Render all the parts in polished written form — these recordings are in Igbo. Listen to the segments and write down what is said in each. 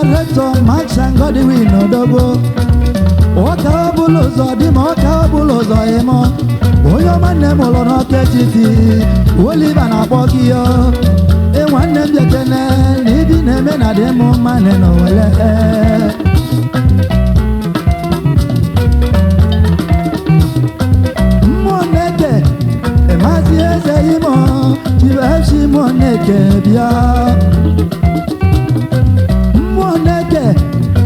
director Max and Godwin Odogo. Oka bulozo di mo oka bulozo emo. Oyo manne mo lo no ketiti. Oliver na bokiyo. E wanne mjekene ni bi na me na de mo manne no wele. Moneke e mazi eze imo. Tibeshi moneke bia. Moneke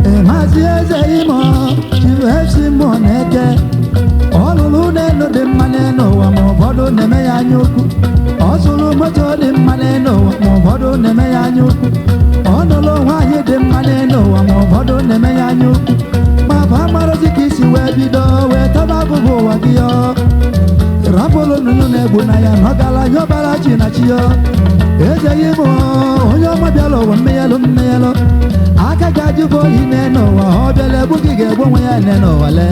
e mazi eze imo. Tibeshi moneke. Olulu neno de maneno wa mobodo neme ya nyoku. Osulu moto de maneno wa mobodo neme ya nyoku. Onolo waye de maneno wa mobodo neme ya nyoku. Mapa marozi kisi webido we tababu wagiyo. Rapolo nunu nebu na ya nogala nyobala china chiyo. Eze yimo onyo mabialo wa meyelo. Aka gajubo hineno wa obele bukige gwo ya neno wale.